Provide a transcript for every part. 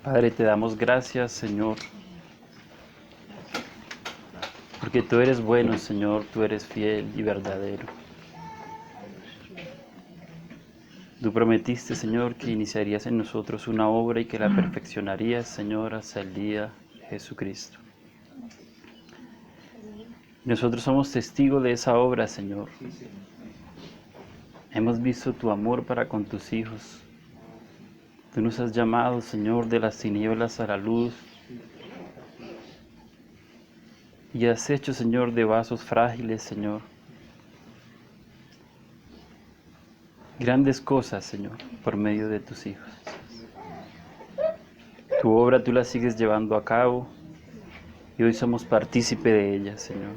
Padre, te damos gracias, Señor, porque tú eres bueno, Señor, tú eres fiel y verdadero. Tú prometiste, Señor, que iniciarías en nosotros una obra y que la perfeccionarías, Señor, hasta el día de Jesucristo. Nosotros somos testigos de esa obra, Señor. Hemos visto tu amor para con tus hijos. Tú nos has llamado, Señor, de las tinieblas a la luz. Y has hecho, Señor, de vasos frágiles, Señor, grandes cosas, Señor, por medio de tus hijos. Tu obra tú la sigues llevando a cabo y hoy somos partícipe de ella, Señor.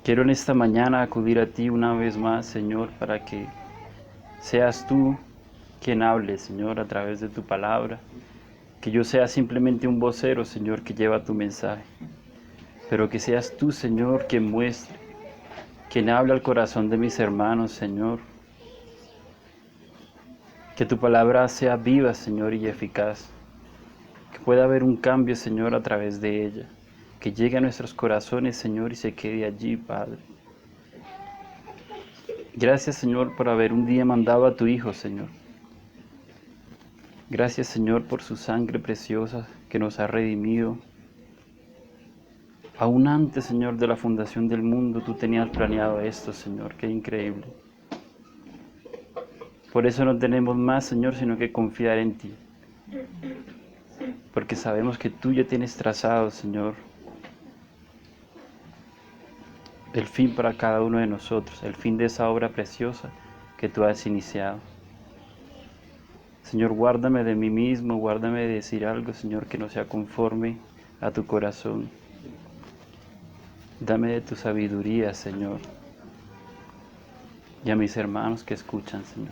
Quiero en esta mañana acudir a ti una vez más, Señor, para que seas tú quien hable, Señor, a través de tu palabra. Que yo sea simplemente un vocero, Señor, que lleva tu mensaje. Pero que seas tú, Señor, quien muestre, quien habla al corazón de mis hermanos, Señor. Que tu palabra sea viva, Señor, y eficaz. Que pueda haber un cambio, Señor, a través de ella. Que llegue a nuestros corazones, Señor, y se quede allí, Padre. Gracias, Señor, por haber un día mandado a tu Hijo, Señor. Gracias, Señor, por su sangre preciosa que nos ha redimido. Aún antes, Señor, de la fundación del mundo, tú tenías planeado esto, Señor. Qué increíble. Por eso no tenemos más, Señor, sino que confiar en ti. Porque sabemos que tú ya tienes trazado, Señor, el fin para cada uno de nosotros, el fin de esa obra preciosa que tú has iniciado. Señor, guárdame de mí mismo, guárdame de decir algo, Señor, que no sea conforme a tu corazón. Dame de tu sabiduría, Señor, y a mis hermanos que escuchan, Señor.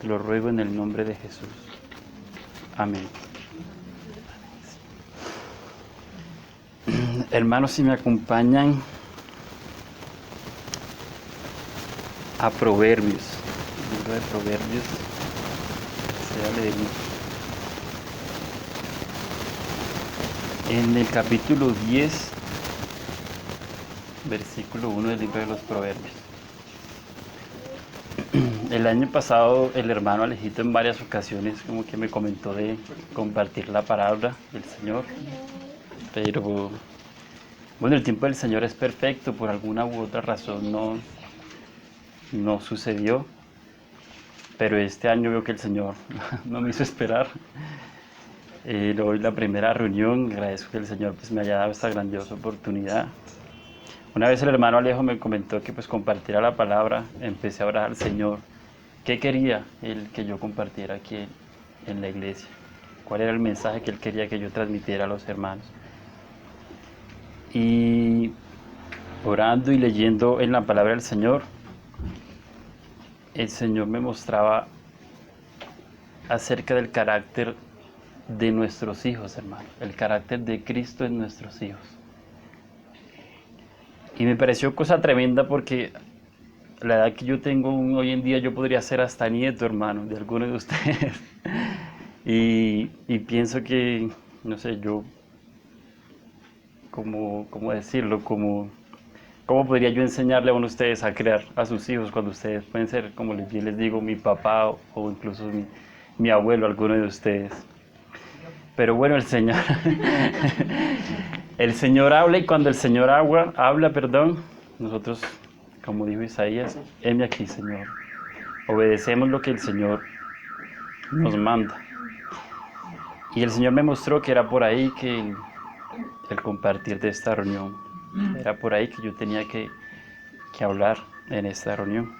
Te lo ruego en el nombre de Jesús. Amén. Hermanos, si me acompañan a Proverbios, el libro de Proverbios, se leer en el capítulo 10, versículo 1 del libro de los Proverbios. El año pasado el hermano Alejito en varias ocasiones como que me comentó de compartir la palabra del Señor, pero bueno, el tiempo del Señor es perfecto, por alguna u otra razón no sucedió, pero este año veo que el Señor no me hizo esperar. Hoy la primera reunión, agradezco que el Señor pues, me haya dado esta grandiosa oportunidad. Una vez el hermano Alejo me comentó que pues compartiera la palabra, empecé a orar al Señor. ¿Qué quería Él que yo compartiera aquí en la iglesia? ¿Cuál era el mensaje que Él quería que yo transmitiera a los hermanos? Y orando y leyendo en la palabra del Señor, el Señor me mostraba acerca del carácter de nuestros hijos, hermano. El carácter de Cristo en nuestros hijos. Y me pareció cosa tremenda porque la edad que yo tengo hoy en día yo podría ser hasta nieto, hermano, de alguno de ustedes. y pienso que, no sé, yo, ¿cómo decirlo? ¿Cómo podría yo enseñarle a uno de ustedes a criar a sus hijos cuando ustedes pueden ser, como les digo, mi papá o incluso mi abuelo, alguno de ustedes? Pero bueno, el Señor, el Señor habla y cuando el Señor habla, nosotros, como dijo Isaías, heme aquí, Señor. Obedecemos lo que el Señor nos manda. Y el Señor me mostró que era por ahí que el compartir de esta reunión, era por ahí que yo tenía que hablar en esta reunión.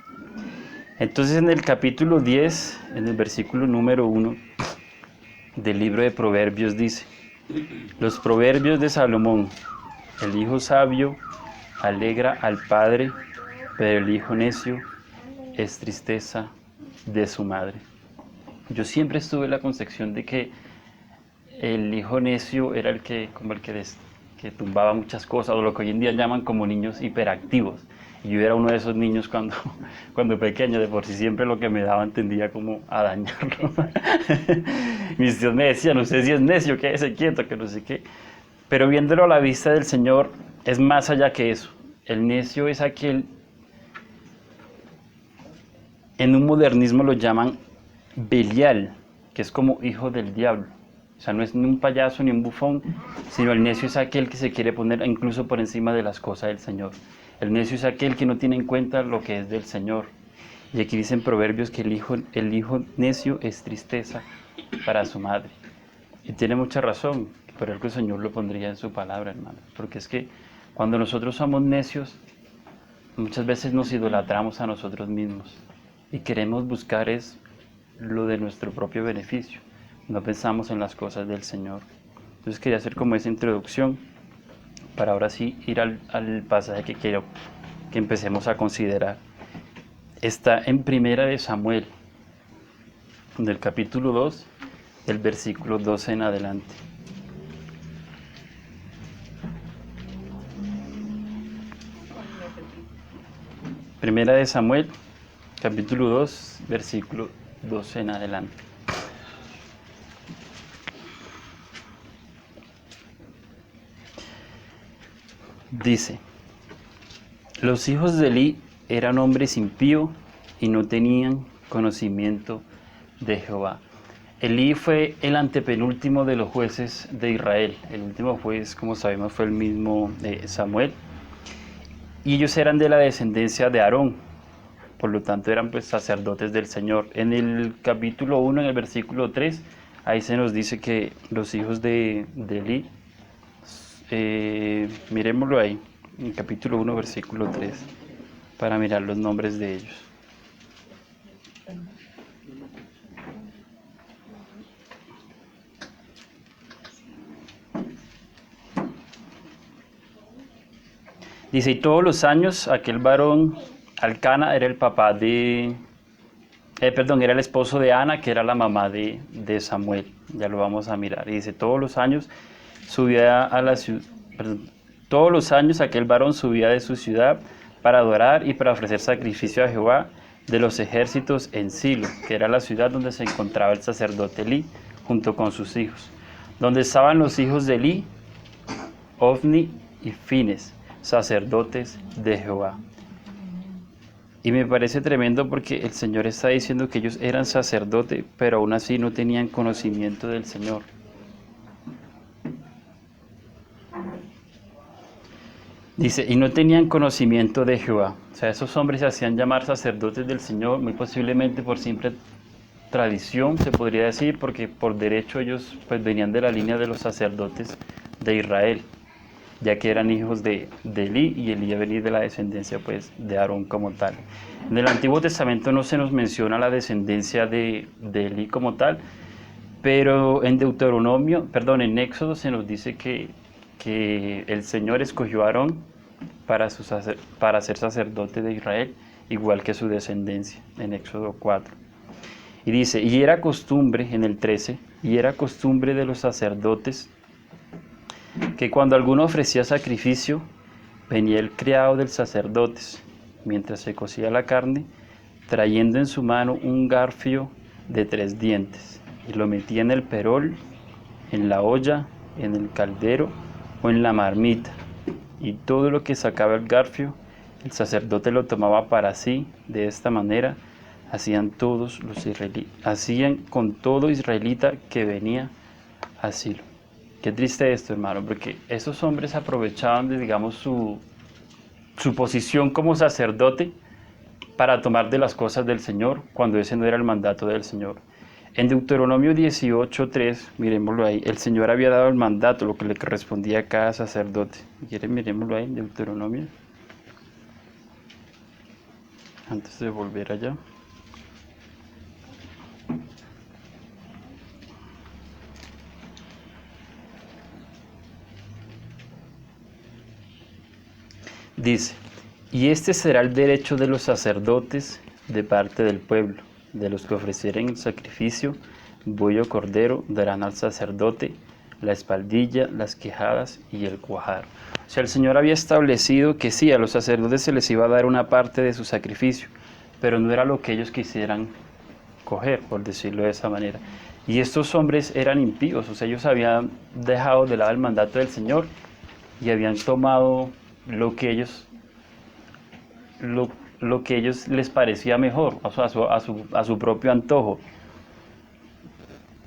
Entonces en el capítulo 10, en el versículo número 1 del libro de Proverbios dice: los proverbios de Salomón, el hijo sabio alegra al padre, pero el hijo necio es tristeza de su madre. Yo siempre estuve en la concepción de que el hijo necio era el que tumbaba muchas cosas, o lo que hoy en día llaman como niños hiperactivos. Y yo era uno de esos niños cuando pequeño, de por sí siempre lo que me daba tendía como a dañarlo. Mis tíos me decían, usted sí es necio, quédese quieto, que no sé qué. Pero viéndolo a la vista del Señor, es más allá que eso. El necio es aquel, en un modernismo lo llaman Belial, que es como hijo del diablo. O sea, no es ni un payaso ni un bufón, sino el necio es aquel que se quiere poner incluso por encima de las cosas del Señor. El necio es aquel que no tiene en cuenta lo que es del Señor. Y aquí dicen Proverbios que el hijo necio es tristeza para su madre. Y tiene mucha razón, por eso el Señor lo pondría en su palabra, hermano. Porque es que cuando nosotros somos necios, muchas veces nos idolatramos a nosotros mismos y queremos buscar es lo de nuestro propio beneficio. No pensamos en las cosas del Señor. Entonces quería hacer como esa introducción para ahora sí ir al pasaje que quiero que empecemos a considerar. Está en Primera de Samuel, del capítulo 2, del versículo 12 en adelante. Primera de Samuel, capítulo 2, versículo 12 en adelante. Dice: los hijos de Elí eran hombres impíos y no tenían conocimiento de Jehová. Elí fue el antepenúltimo de los jueces de Israel. El último juez, como sabemos, fue el mismo Samuel. Y ellos eran de la descendencia de Aarón. Por lo tanto, eran pues sacerdotes del Señor. En el capítulo 1, en el versículo 3, ahí se nos dice que los hijos de Elí, miremoslo ahí, en el capítulo 1, versículo 3, para mirar los nombres de ellos. Dice: y todos los años aquel varón, Alcana, era el papá de... era el esposo de Ana, que era la mamá de Samuel. Ya lo vamos a mirar. Y dice: todos los años subía a la ciudad... todos los años aquel varón subía de su ciudad para adorar y para ofrecer sacrificio a Jehová de los ejércitos en Silo, que era la ciudad donde se encontraba el sacerdote Elí, junto con sus hijos. Donde estaban los hijos de Elí, Ofni y Fines, sacerdotes de Jehová. Y me parece tremendo porque el Señor está diciendo que ellos eran sacerdotes, pero aún así no tenían conocimiento del Señor. Dice: y no tenían conocimiento de Jehová. O sea, esos hombres se hacían llamar sacerdotes del Señor, muy posiblemente por simple tradición, se podría decir, porque por derecho ellos pues venían de la línea de los sacerdotes de Israel, ya que eran hijos de Elí, y Elí venía de la descendencia pues de Aarón como tal. En el Antiguo Testamento no se nos menciona la descendencia de Elí como tal, pero en en Éxodo se nos dice que el Señor escogió a Aarón para ser sacerdote de Israel, igual que su descendencia, en Éxodo 4. Y dice: y era costumbre, en el 13, y era costumbre de los sacerdotes que cuando alguno ofrecía sacrificio, venía el criado del sacerdote, mientras se cocía la carne, trayendo en su mano un garfio de 3 dientes, y lo metía en el perol, en la olla, en el caldero o en la marmita, y todo lo que sacaba el garfio, el sacerdote lo tomaba para sí. De esta manera hacían con todo israelita que venía a Silo. Qué triste esto, hermano, porque esos hombres aprovechaban de, digamos, su posición como sacerdote para tomar de las cosas del Señor, cuando ese no era el mandato del Señor. En Deuteronomio 18:3, miremoslo ahí, el Señor había dado el mandato, lo que le correspondía a cada sacerdote. ¿Quieren? Miremoslo ahí, Deuteronomio. Antes de volver allá. Dice: y este será el derecho de los sacerdotes de parte del pueblo, de los que ofrecieren el sacrificio, buey o cordero, darán al sacerdote la espaldilla, las quejadas y el cuajar. O sea, el Señor había establecido que sí, a los sacerdotes se les iba a dar una parte de su sacrificio, pero no era lo que ellos quisieran coger, por decirlo de esa manera. Y estos hombres eran impíos, o sea, ellos habían dejado de lado el mandato del Señor y habían tomado lo que ellos, lo que ellos les parecía mejor, o sea, a su propio antojo.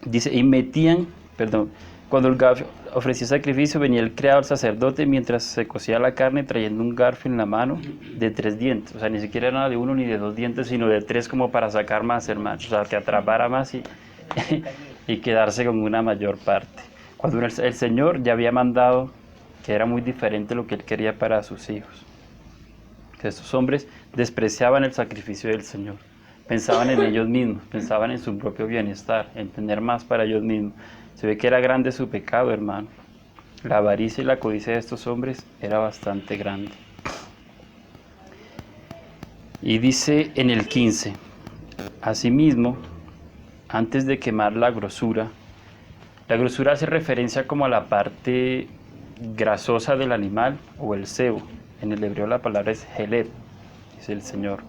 Dice, y metían, perdón, cuando el garfio ofrecía sacrificio, venía el criado al sacerdote mientras se cocía la carne trayendo un garfio en la mano de 3 dientes. O sea, ni siquiera era de 1 ni de 2 dientes, sino de 3 como para sacar más, hermano. O sea, que atrapara más y quedarse con una mayor parte. Cuando el Señor ya había mandado que era muy diferente lo que Él quería para sus hijos. Que estos hombres despreciaban el sacrificio del Señor. Pensaban en ellos mismos, pensaban en su propio bienestar, en tener más para ellos mismos. Se ve que era grande su pecado, hermano. La avaricia y la codicia de estos hombres era bastante grande. Y dice en el 15, asimismo, antes de quemar la grosura hace referencia como a la parte grasosa del animal o el sebo. En el hebreo la palabra es heled, dice el Señor.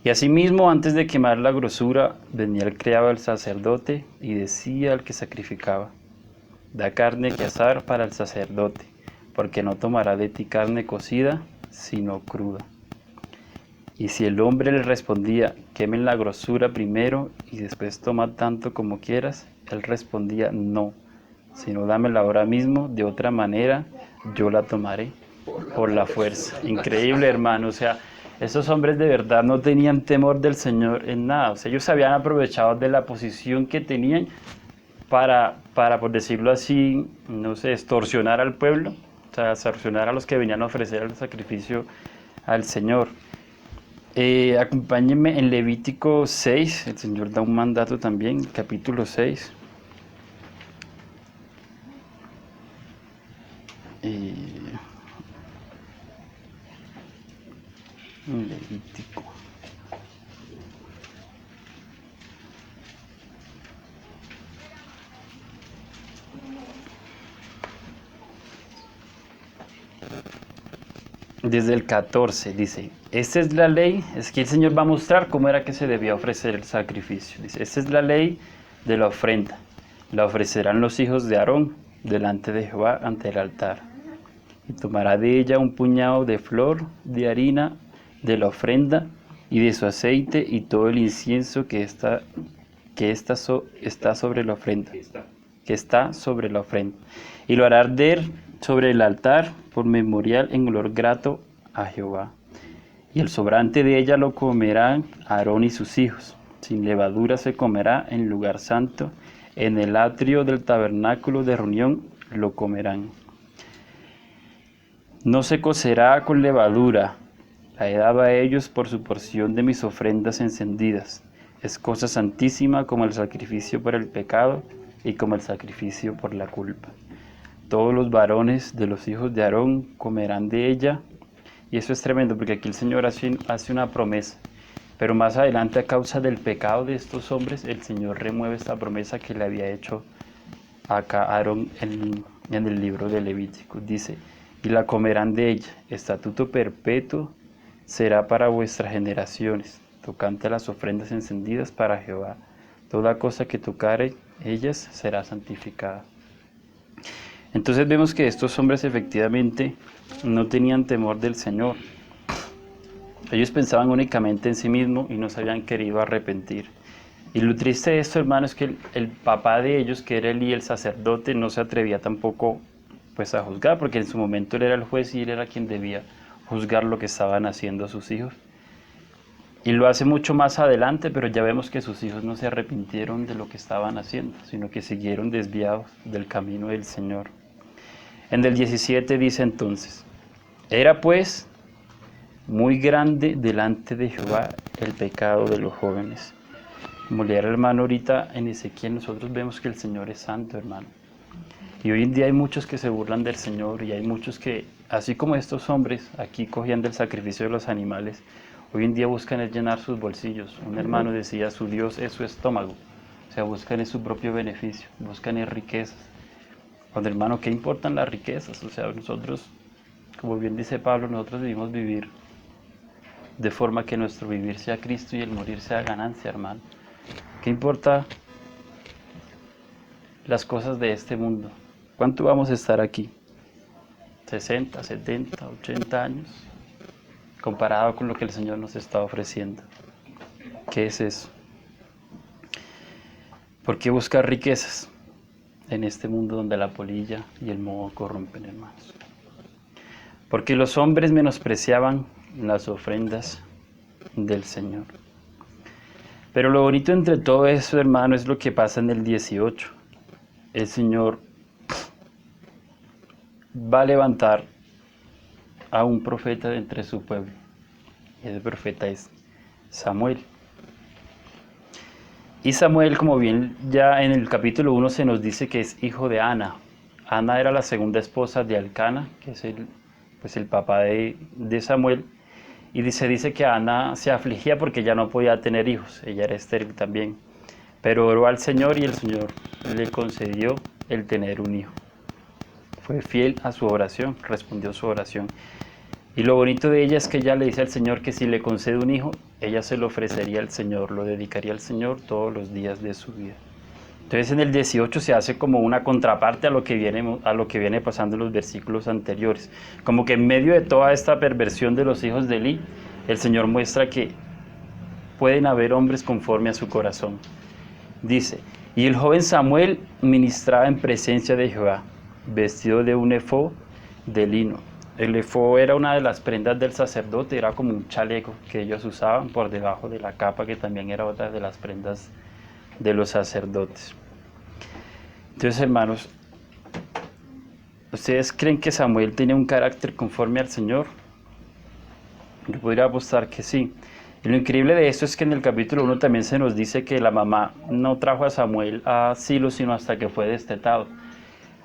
Y asimismo, antes de quemar la grosura, venía el criado del sacerdote y decía al que sacrificaba, da carne que asar para el sacerdote, porque no tomará de ti carne cocida, sino cruda. Y si el hombre le respondía, quemen la grosura primero y después toma tanto como quieras, él respondía, no, sino dámela ahora mismo, de otra manera yo la tomaré por la fuerza. Increíble, hermano, o sea, esos hombres de verdad no tenían temor del Señor en nada. O sea, ellos se habían aprovechado de la posición que tenían para, por decirlo así, no sé, extorsionar al pueblo, o sea, extorsionar a los que venían a ofrecer el sacrificio al Señor. Acompáñenme en Levítico 6, el Señor da un mandato también, capítulo 6. Levítico. Desde el 14 dice, esta es la ley, es que el Señor va a mostrar cómo era que se debía ofrecer el sacrificio. Dice, esta es la ley de la ofrenda. La ofrecerán los hijos de Aarón delante de Jehová ante el altar. Y tomará de ella un puñado de flor de harina de la ofrenda y de su aceite y todo el incienso que está sobre la ofrenda. Que está sobre la ofrenda. Y lo hará arder sobre el altar por memorial en olor grato a Jehová. Y el sobrante de ella lo comerán Aarón y sus hijos. Sin levadura se comerá en lugar santo. En el atrio del tabernáculo de reunión lo comerán. No se cocerá con levadura. La he dado a ellos por su porción de mis ofrendas encendidas. Es cosa santísima como el sacrificio por el pecado y como el sacrificio por la culpa. Todos los varones de los hijos de Aarón comerán de ella. Y eso es tremendo porque aquí el Señor hace una promesa. Pero más adelante, a causa del pecado de estos hombres, el Señor remueve esta promesa que le había hecho acá a Aarón en el libro de Levítico. Dice, y la comerán de ella. Estatuto perpetuo será para vuestras generaciones, tocante a las ofrendas encendidas para Jehová. Toda cosa que tocare ellas será santificada. Entonces vemos que estos hombres efectivamente no tenían temor del Señor. Ellos pensaban únicamente en sí mismos y no se habían querido arrepentir. Y lo triste de esto, hermano, es que el papá de ellos, que era Elí, el sacerdote, no se atrevía tampoco pues, a juzgar, porque en su momento él era el juez y él era quien debía juzgar lo que estaban haciendo sus hijos. Y lo hace mucho más adelante, pero ya vemos que sus hijos no se arrepintieron de lo que estaban haciendo, sino que siguieron desviados del camino del Señor. En el 17 dice entonces, era pues muy grande delante de Jehová el pecado de los jóvenes. Como leer, hermano, ahorita en Ezequiel nosotros vemos que el Señor es santo, hermano. Y hoy en día hay muchos que se burlan del Señor y hay muchos que, así como estos hombres aquí cogían del sacrificio de los animales, hoy en día buscan es llenar sus bolsillos. Un hermano decía, su Dios es su estómago. O sea, buscan es su propio beneficio, buscan es riquezas. Cuando hermano, ¿qué importan las riquezas? O sea, nosotros, como bien dice Pablo, nosotros debemos vivir de forma que nuestro vivir sea Cristo y el morir sea ganancia, hermano. ¿Qué importa las cosas de este mundo? ¿Cuánto vamos a estar aquí? 60, 70, 80 años, comparado con lo que el Señor nos está ofreciendo. ¿Qué es eso? ¿Por qué buscar riquezas en este mundo donde la polilla y el moho corrompen, hermanos? Porque los hombres menospreciaban las ofrendas del Señor. Pero lo bonito entre todo eso, hermano, es lo que pasa en el 18. El Señor va a levantar a un profeta de entre su pueblo. Y ese profeta es Samuel. Y Samuel, como bien ya en el capítulo 1 se nos dice que es hijo de Ana. Ana era la segunda esposa de Elcana, que es el papá de Samuel. Y se dice que Ana se afligía porque ya no podía tener hijos. Ella era estéril también. Pero oró al Señor y el Señor le concedió el tener un hijo. Fue fiel a su oración, respondió su oración. Y lo bonito de ella es que ella le dice al Señor que si le concede un hijo, ella se lo ofrecería al Señor, lo dedicaría al Señor todos los días de su vida. Entonces en el 18 se hace como una contraparte a lo que viene pasando en los versículos anteriores. Como que en medio de toda esta perversión de los hijos de Eli, el Señor muestra que pueden haber hombres conforme a su corazón. Dice, y el joven Samuel ministraba en presencia de Jehová, vestido de un efod de lino. El efod era una de las prendas del sacerdote, era como un chaleco que ellos usaban por debajo de la capa, que también era otra de las prendas de los sacerdotes. Entonces, hermanos, ¿ustedes creen que Samuel tenía un carácter conforme al Señor? Yo podría apostar que sí. Y lo increíble de esto es que en el capítulo 1 también se nos dice que la mamá no trajo a Samuel a Silo, sino hasta que fue destetado.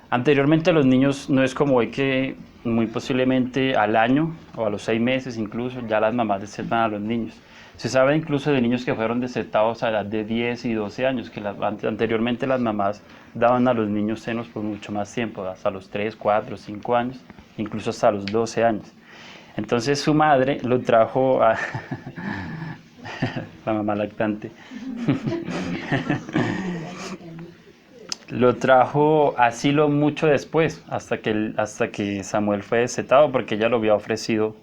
Anteriormente los niños no es como hoy que muy posiblemente al año o a los 6 meses incluso ya las mamás destetan a los niños. Se sabe incluso de niños que fueron destetados a edad de 10 y 12 años, que anteriormente las mamás daban a los niños senos por mucho más tiempo, hasta los 3, 4, 5 años, incluso hasta los 12 años. Entonces su madre lo trajo a... la mamá lactante. Lo trajo a Silo mucho después, hasta que Samuel fue destetado, porque ella lo había ofrecido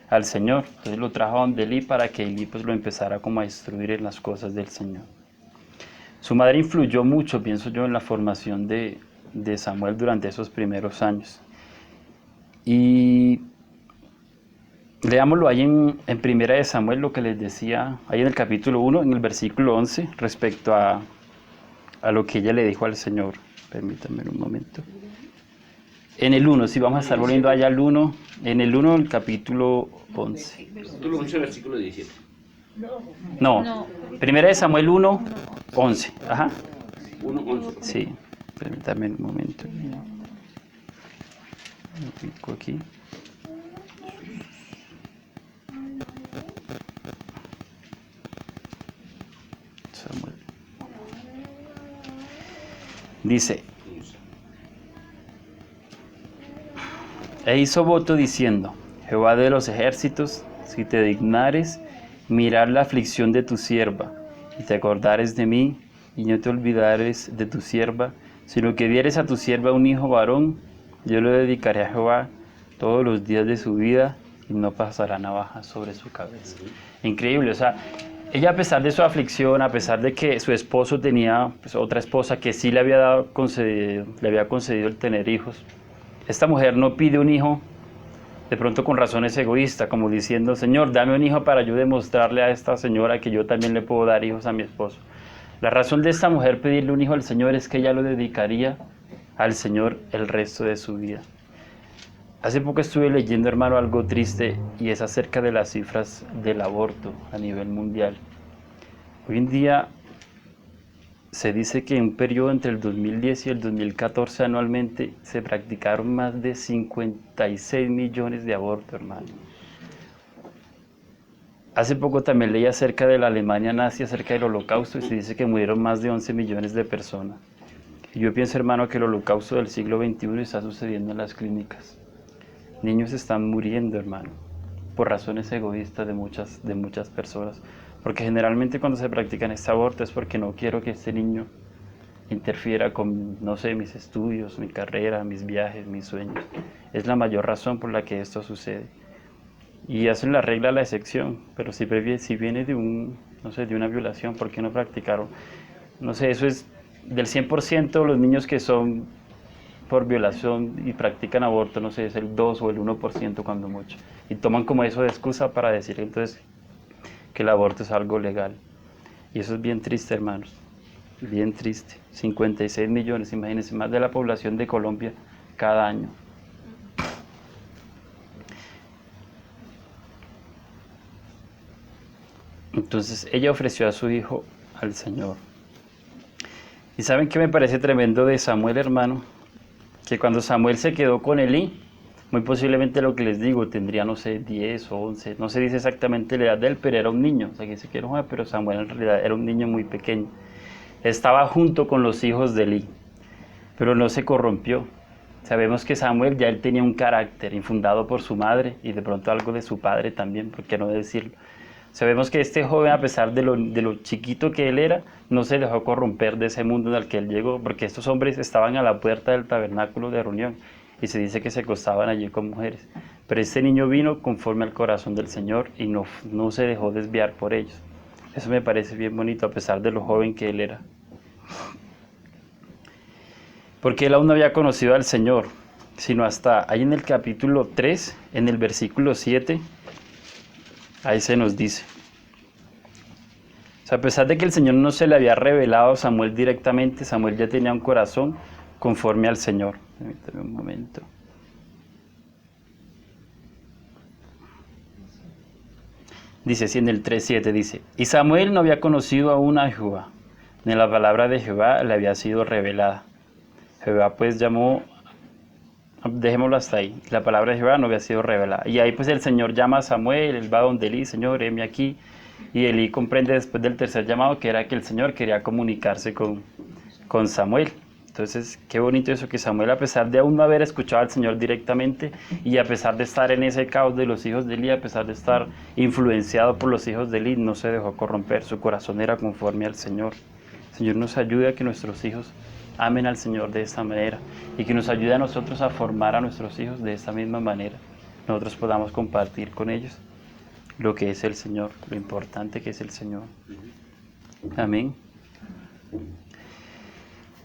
al Señor. Entonces lo trajo a donde Eli para que Eli pues lo empezara como a instruir en las cosas del Señor. Su madre influyó mucho, pienso yo, en la formación de Samuel durante esos primeros años. Y leámoslo ahí en Primera de Samuel, lo que les decía, ahí en el capítulo 1, en el versículo 11, respecto a lo que ella le dijo al Señor. Permítanme un momento. En el 1, si vamos a estar volviendo allá al 1, en el 1 del capítulo 11. Capítulo 11, versículo 17. No, Primera de Samuel 1, 11. Ajá. 1, 11. Sí, permítanme un momento. Me pico aquí. Samuel. Dice, e hizo voto diciendo, Jehová de los ejércitos, si te dignares mirar la aflicción de tu sierva, y te acordares de mí, y no te olvidares de tu sierva, sino que dieres a tu sierva un hijo varón, yo lo dedicaré a Jehová todos los días de su vida, y no pasará navaja sobre su cabeza. Increíble, o sea, ella a pesar de su aflicción, a pesar de que su esposo tenía pues, otra esposa que sí le había concedido el tener hijos, esta mujer no pide un hijo de pronto con razones egoístas, como diciendo, Señor, dame un hijo para yo demostrarle a esta señora que yo también le puedo dar hijos a mi esposo. La razón de esta mujer pedirle un hijo al Señor es que ella lo dedicaría al Señor el resto de su vida. Hace poco estuve leyendo, hermano, algo triste, y es acerca de las cifras del aborto a nivel mundial. Hoy en día se dice que en un periodo entre el 2010 y el 2014 anualmente se practicaron más de 56 millones de abortos, hermano. Hace poco también leí acerca de la Alemania nazi, acerca del Holocausto, y se dice que murieron más de 11 millones de personas. Y yo pienso, hermano, que el holocausto del siglo XXI está sucediendo en las clínicas. Niños están muriendo, hermano, por razones egoístas de muchas personas. Porque generalmente cuando se practican este aborto es porque no quiero que este niño interfiera con, no sé, mis estudios, mi carrera, mis viajes, mis sueños. Es la mayor razón por la que esto sucede. Y hacen la regla a la excepción, pero si viene de no sé, de una violación, ¿por qué no practicaron? No sé, eso es del 100% los niños que son por violación y practican aborto, no sé, es el 2 o el 1% cuando mucho. Y toman como eso de excusa para decir entonces que el aborto es algo legal. Y eso es bien triste, hermanos, bien triste. 56 millones, imagínense, más de la población de Colombia cada año. Entonces ella ofreció a su hijo al Señor. ¿Y saben qué me parece tremendo de Samuel, hermano? Que cuando Samuel se quedó con Elí, muy posiblemente lo que les digo, tendría, no sé, 10 o 11, no se dice exactamente la edad de él, pero era un niño. O sea, que se quiere jugar, pero Samuel en realidad era un niño muy pequeño. Estaba junto con los hijos de Elí, pero no se corrompió. Sabemos que Samuel ya él tenía un carácter infundado por su madre y de pronto algo de su padre también, ¿por qué no decirlo? Sabemos que este joven, a pesar de lo chiquito que él era, no se dejó corromper de ese mundo en el que él llegó, porque estos hombres estaban a la puerta del tabernáculo de reunión y se dice que se acostaban allí con mujeres. Pero este niño vino conforme al corazón del Señor y no se dejó desviar por ellos. Eso me parece bien bonito, a pesar de lo joven que él era. Porque él aún no había conocido al Señor, sino hasta ahí en el capítulo 3, en el versículo 7, ahí se nos dice. O sea, a pesar de que el Señor no se le había revelado a Samuel directamente, Samuel ya tenía un corazón conforme al Señor. Permítame un momento. Dice así en el 3:7, dice, y Samuel no había conocido aún a Jehová, ni la palabra de Jehová le había sido revelada. Jehová pues llamó, dejémoslo hasta ahí, la palabra de Jehová no había sido revelada. Y ahí pues el Señor llama a Samuel, él va donde Elí, Señor, heme aquí. Y Elí comprende después del tercer llamado que era que el Señor quería comunicarse con Samuel. Entonces, qué bonito eso que Samuel, a pesar de aún no haber escuchado al Señor directamente y a pesar de estar en ese caos de los hijos de Elí, a pesar de estar influenciado por los hijos de Elí, no se dejó corromper, su corazón era conforme al Señor. El Señor nos ayude a que nuestros hijos amen al Señor de esta manera y que nos ayude a nosotros a formar a nuestros hijos de esta misma manera. Nosotros podamos compartir con ellos lo que es el Señor, lo importante que es el Señor. Amén.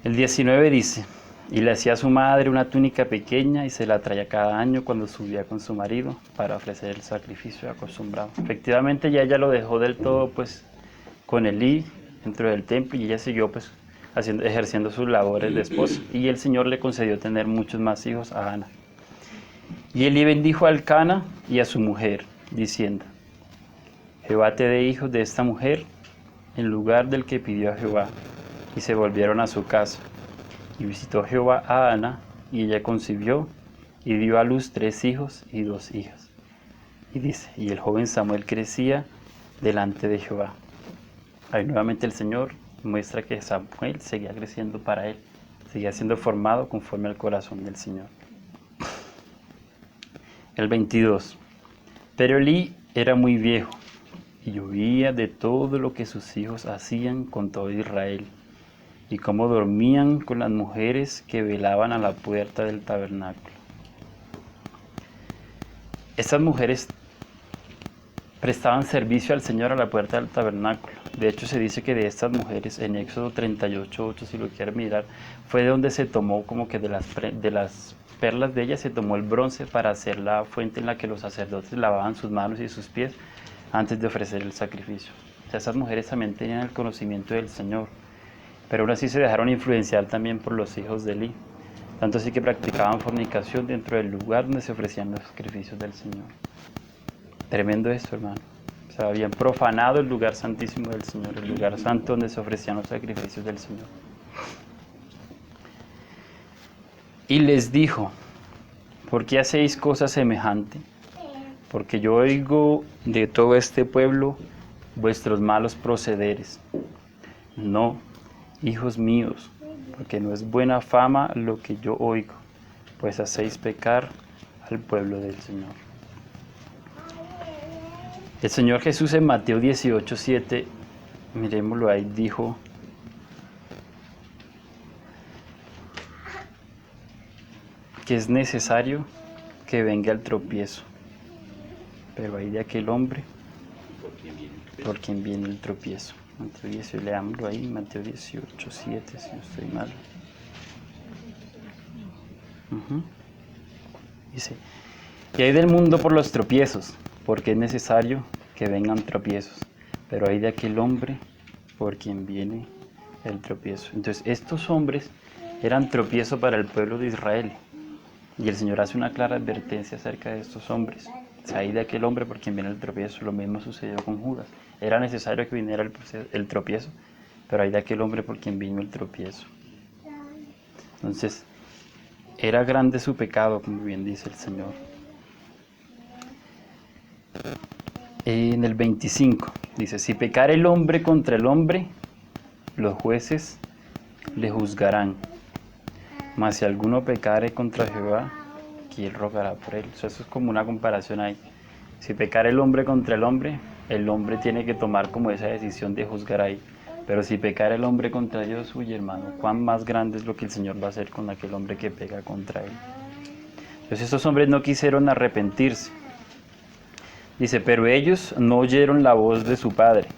El 19 dice, y le hacía a su madre una túnica pequeña y se la traía cada año cuando subía con su marido para ofrecer el sacrificio acostumbrado. Efectivamente ya ella lo dejó del todo pues con Elí dentro del templo y ella siguió pues ejerciendo sus labores de esposa y el Señor le concedió tener muchos más hijos a Ana. Y Elí bendijo a Elcana y a su mujer, diciendo, Jehová te dé hijos de esta mujer en lugar del que pidió a Jehová. Y se volvieron a su casa. Y visitó Jehová a Ana, y ella concibió, y dio a luz 3 hijos y 2 hijas. Y dice, y el joven Samuel crecía delante de Jehová. Ahí nuevamente el Señor muestra que Samuel seguía creciendo para él, seguía siendo formado conforme al corazón del Señor. El 22. Pero Elí era muy viejo, y oía de todo lo que sus hijos hacían con todo Israel, y cómo dormían con las mujeres que velaban a la puerta del tabernáculo. Estas mujeres prestaban servicio al Señor a la puerta del tabernáculo. De hecho, se dice que de estas mujeres, en Éxodo 38:8, si lo quieren mirar, fue de donde se tomó como que de las perlas de ellas se tomó el bronce para hacer la fuente en la que los sacerdotes lavaban sus manos y sus pies antes de ofrecer el sacrificio. O sea, esas mujeres también tenían el conocimiento del Señor, pero aún así se dejaron influenciar también por los hijos de Elí. Tanto así que practicaban fornicación dentro del lugar donde se ofrecían los sacrificios del Señor. Tremendo esto, hermano. O sea, habían profanado el lugar santísimo del Señor, el lugar santo donde se ofrecían los sacrificios del Señor. Y les dijo, ¿por qué hacéis cosas semejantes? Porque yo oigo de todo este pueblo vuestros malos procederes. No, hijos míos, porque no es buena fama lo que yo oigo, pues hacéis pecar al pueblo del Señor. El Señor Jesús en Mateo 18:7, miremoslo ahí, dijo: que es necesario que venga el tropiezo, pero hay de aquel hombre por quien viene el tropiezo. Mateo 18, leámoslo ahí, Mateo 18:7, si no estoy mal. Dice: y hay del mundo por los tropiezos, porque es necesario que vengan tropiezos, pero hay de aquel hombre por quien viene el tropiezo. Entonces, estos hombres eran tropiezo para el pueblo de Israel, y el Señor hace una clara advertencia acerca de estos hombres. O sea, hay de aquel hombre por quien viene el tropiezo. Lo mismo sucedió con Judas. Era necesario que viniera el tropiezo, pero hay de aquel hombre por quien vino el tropiezo. Entonces, era grande su pecado, como bien dice el Señor. En el 25 dice: si pecare el hombre contra el hombre, los jueces le juzgarán. Mas si alguno pecare contra Jehová, ¿quién rogará por él? Eso es como una comparación ahí. Si pecare el hombre contra el hombre tiene que tomar como esa decisión de juzgar ahí. Pero si pecare el hombre contra Dios, uy, hermano, cuán más grande es lo que el Señor va a hacer con aquel hombre que pega contra él. Entonces estos hombres no quisieron arrepentirse. Dice: pero ellos no oyeron la voz de su padre,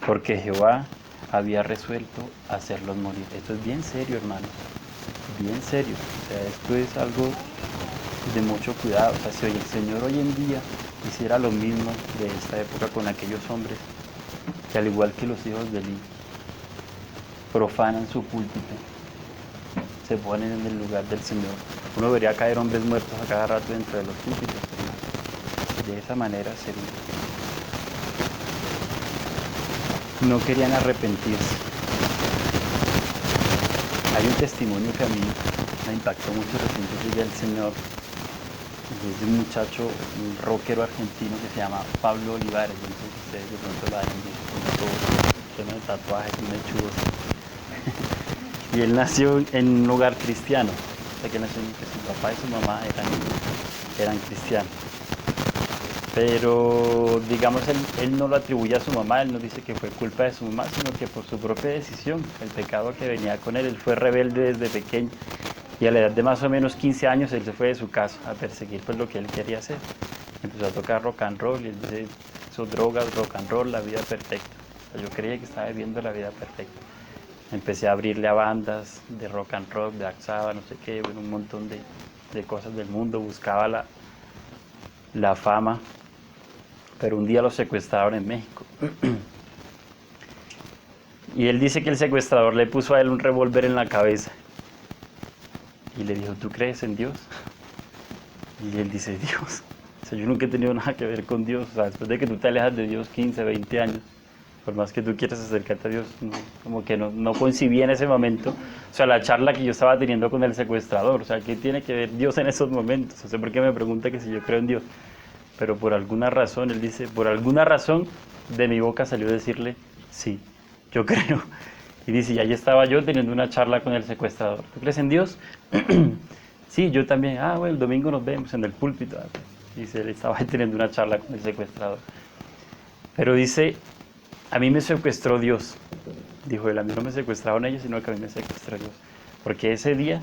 porque Jehová había resuelto hacerlos morir. Esto es bien serio, hermano, bien serio. O sea, esto es algo de mucho cuidado. O sea, si el Señor hoy en día hiciera lo mismo de esta época con aquellos hombres, que al igual que los hijos de Eli, profanan su púlpito, se ponen en el lugar del Señor, uno vería caer hombres muertos a cada rato dentro de los púlpitos. De esa manera sería. No querían arrepentirse. Hay un testimonio que a mí me impactó mucho recién que llegué al Señor, y es de un muchacho, un rockero argentino que se llama Pablo Olivares. No sé si ustedes de pronto lo hayan visto, con todo lleno de tatuajes y mechudos. Y él nació en un hogar cristiano. O sea, que nació que su papá y su mamá eran cristianos. Pero, digamos, él no lo atribuye a su mamá, él no dice que fue culpa de su mamá, sino que por su propia decisión, el pecado que venía con él fue rebelde desde pequeño, y a la edad de más o menos 15 años él se fue de su casa a perseguir pues lo que él quería hacer. Empezó a tocar rock and roll, y él dice: sus drogas, rock and roll, la vida perfecta. O sea, yo creía que estaba viviendo la vida perfecta. Empecé a abrirle a bandas de rock and roll, de Axaba, no sé qué, bueno, un montón de cosas del mundo, buscaba la fama. Pero un día lo secuestraron en México. Y él dice que el secuestrador le puso a él un revólver en la cabeza. Y le dijo: ¿tú crees en Dios? Y él dice: Dios. O sea, yo nunca he tenido nada que ver con Dios. O sea, después de que tú te alejas de Dios 15, 20 años, por más que tú quieras acercarte a Dios, como que no concibí en ese momento. O sea, la charla que yo estaba teniendo con el secuestrador. O sea, ¿qué tiene que ver Dios en esos momentos? O sea, ¿por qué me pregunta que si yo creo en Dios? Pero por alguna razón, él dice, por alguna razón de mi boca salió decirle: sí, yo creo. Y dice: y ahí estaba yo teniendo una charla con el secuestrador. ¿Tú crees en Dios? Sí, yo también. Ah, bueno, el domingo nos vemos en el púlpito. Dice, él estaba ahí teniendo una charla con el secuestrador. Pero dice: a mí me secuestró Dios. Dijo él: a mí no me secuestraron ellos, sino que a mí me secuestró Dios. Porque ese día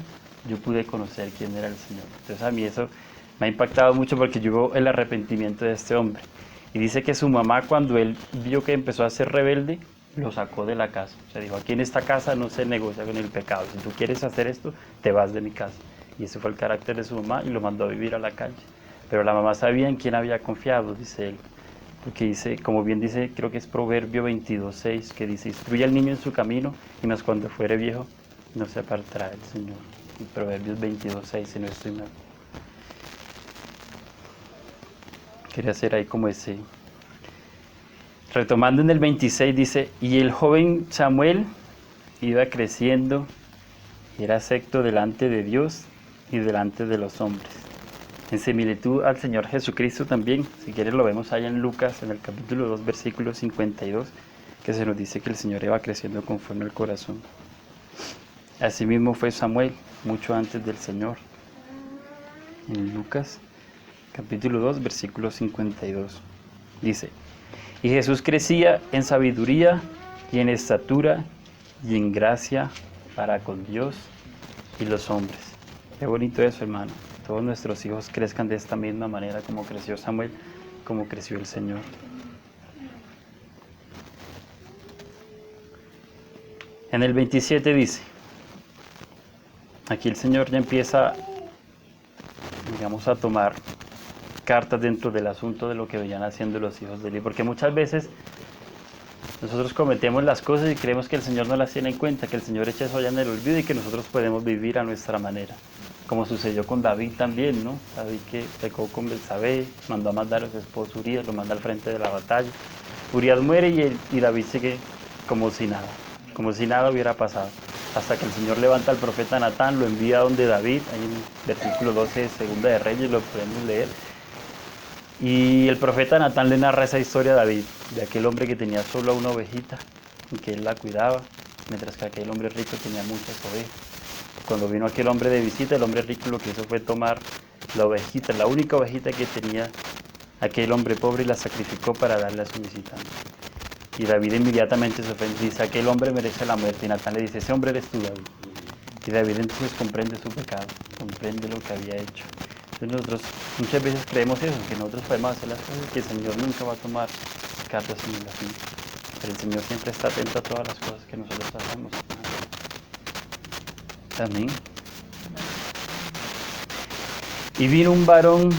yo pude conocer quién era el Señor. Entonces a mí eso me ha impactado mucho, porque yo veo el arrepentimiento de este hombre. Y dice que su mamá, cuando él vio que empezó a ser rebelde, lo sacó de la casa. O sea, dijo: aquí en esta casa no se negocia con el pecado. Si tú quieres hacer esto, te vas de mi casa. Y ese fue el carácter de su mamá, y lo mandó a vivir a la calle. Pero la mamá sabía en quién había confiado, dice él. Porque dice, como bien dice, creo que es Proverbio 22:6, que dice: instruye al niño en su camino, y más cuando fuere viejo, no se apartará del Señor. Y Proverbios 22:6, si no estoy mal. Quería hacer ahí como ese. Retomando en el 26 dice: y el joven Samuel iba creciendo y era acepto delante de Dios y delante de los hombres, en similitud al Señor Jesucristo también. Si quieres lo vemos allá en Lucas, en el capítulo 2, versículo 52, que se nos dice que el Señor iba creciendo conforme al corazón. Asimismo fue Samuel, mucho antes del Señor. En Lucas, capítulo 2, versículo 52. Dice, y Jesús crecía en sabiduría y en estatura y en gracia para con Dios y los hombres. Qué bonito eso, hermano. Todos nuestros hijos crezcan de esta misma manera como creció Samuel, como creció el Señor. En el 27 dice, aquí el Señor ya empieza, digamos, a tomar cartas dentro del asunto de lo que venían haciendo los hijos de Eli, porque muchas veces nosotros cometemos las cosas y creemos que el Señor no las tiene en cuenta, que el Señor echa eso allá en el olvido y que nosotros podemos vivir a nuestra manera, como sucedió con David también, ¿no? David que pecó con Betsabé, mandó a matar a su esposo Urías, lo manda al frente de la batalla. Urías muere y David sigue como si nada hubiera pasado, hasta que el Señor levanta al profeta Natán, lo envía donde David, ahí en el versículo 12 de Segunda de Reyes lo podemos leer. Y el profeta Natán le narra esa historia a David, de aquel hombre que tenía solo una ovejita y que él la cuidaba, mientras que aquel hombre rico tenía muchas ovejas. Cuando vino aquel hombre de visita, el hombre rico lo que hizo fue tomar la ovejita, la única ovejita que tenía aquel hombre pobre, y la sacrificó para darle a su visitante. Y David inmediatamente se ofende, dice, aquel hombre merece la muerte. Y Natán le dice, ese hombre eres tú, David. Y David entonces comprende su pecado, comprende lo que había hecho. Entonces nosotros muchas veces creemos eso, que nosotros podemos hacer las cosas, que el Señor nunca va a tomar cartas en el asunto. Pero el Señor siempre está atento a todas las cosas que nosotros hacemos. Amén. Y vino un varón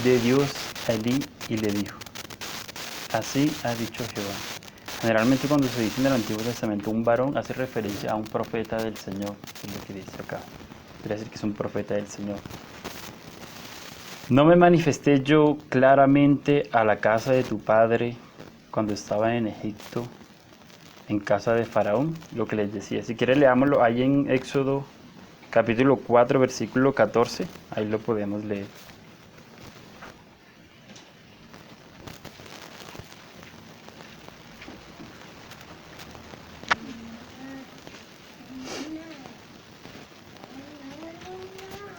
de Dios a Elí y le dijo, así ha dicho Jehová. Generalmente cuando se dice en el Antiguo Testamento un varón, hace referencia a un profeta del Señor, es lo que dice acá. Quiere decir que es un profeta del Señor. ¿No me manifesté yo claramente a la casa de tu padre cuando estaba en Egipto, en casa de Faraón? Lo que les decía. Si quieren leámoslo ahí en Éxodo capítulo 4, versículo 14. Ahí lo podemos leer.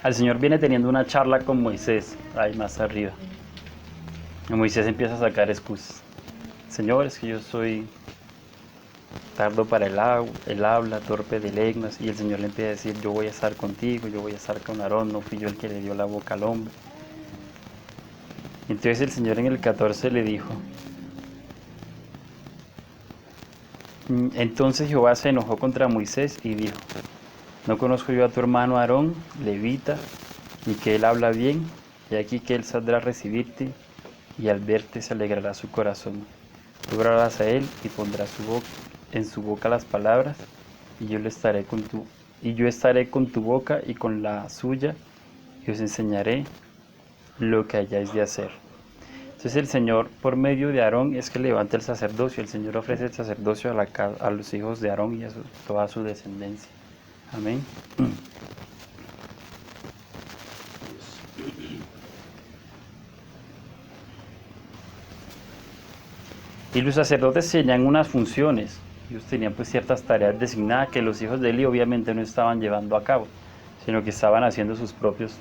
El Señor viene teniendo una charla con Moisés, ahí más arriba. Y Moisés empieza a sacar excusas. Señor, es que yo soy tardo para el habla, torpe de lenguas. Y el Señor le empieza a decir, yo voy a estar contigo, yo voy a estar con Aarón, no fui yo el que le dio la boca al hombre. Entonces el Señor en el 14 le dijo, entonces Jehová se enojó contra Moisés y dijo, ¿no conozco yo a tu hermano Aarón, levita, y que él habla bien? Y aquí que él saldrá a recibirte, y al verte se alegrará su corazón. Tú orarás a él y pondrás en su boca las palabras, y yo estaré con tu boca y con la suya, y os enseñaré lo que hayáis de hacer. Entonces el Señor, por medio de Aarón, es que levanta el sacerdocio. El Señor ofrece el sacerdocio a los hijos de Aarón y a toda su descendencia. Amén. Y los sacerdotes tenían unas funciones. Ellos tenían pues ciertas tareas designadas que los hijos de Eli obviamente no estaban llevando a cabo, sino que estaban haciendo sus propios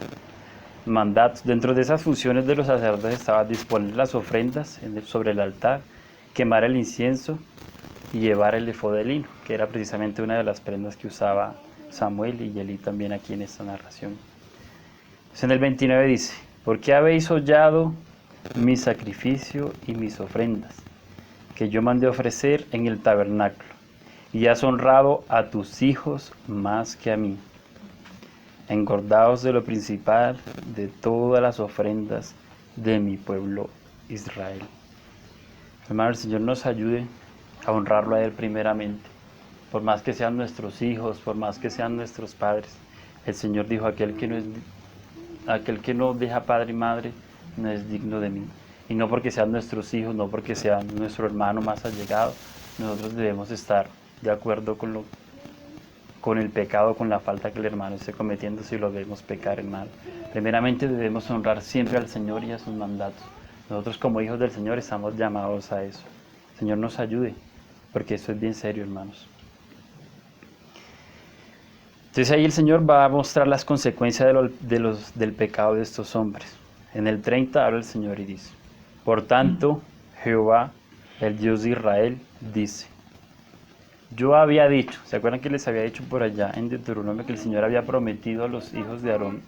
mandatos. Dentro de esas funciones de los sacerdotes estaba disponer las ofrendas sobre el altar, quemar el incienso y llevar el efod de lino, que era precisamente una de las prendas que usaba Samuel y Elí también aquí en esta narración. Entonces en el 29 dice, ¿por qué habéis hollado mi sacrificio y mis ofrendas, que yo mandé ofrecer en el tabernáculo, y has honrado a tus hijos más que a mí? Engordaos de lo principal de todas las ofrendas de mi pueblo Israel. Hermano, el Señor nos ayude a honrarlo a Él primeramente, por más que sean nuestros hijos, por más que sean nuestros padres. El Señor dijo, aquel que no deja padre y madre no es digno de mí. Y no porque sean nuestros hijos, no porque sean nuestro hermano más allegado, nosotros debemos estar de acuerdo con el pecado, con la falta que el hermano esté cometiendo si lo vemos pecar, hermano. Primeramente debemos honrar siempre al Señor y a sus mandatos. Nosotros como hijos del Señor estamos llamados a eso. El Señor nos ayude, porque esto es bien serio, hermanos. Entonces ahí el Señor va a mostrar las consecuencias del pecado de estos hombres. En el 30 habla el Señor y dice: por tanto, Jehová, el Dios de Israel, dice: yo había dicho, ¿se acuerdan que les había dicho por allá en Deuteronomio que el Señor había prometido a los hijos de Aarón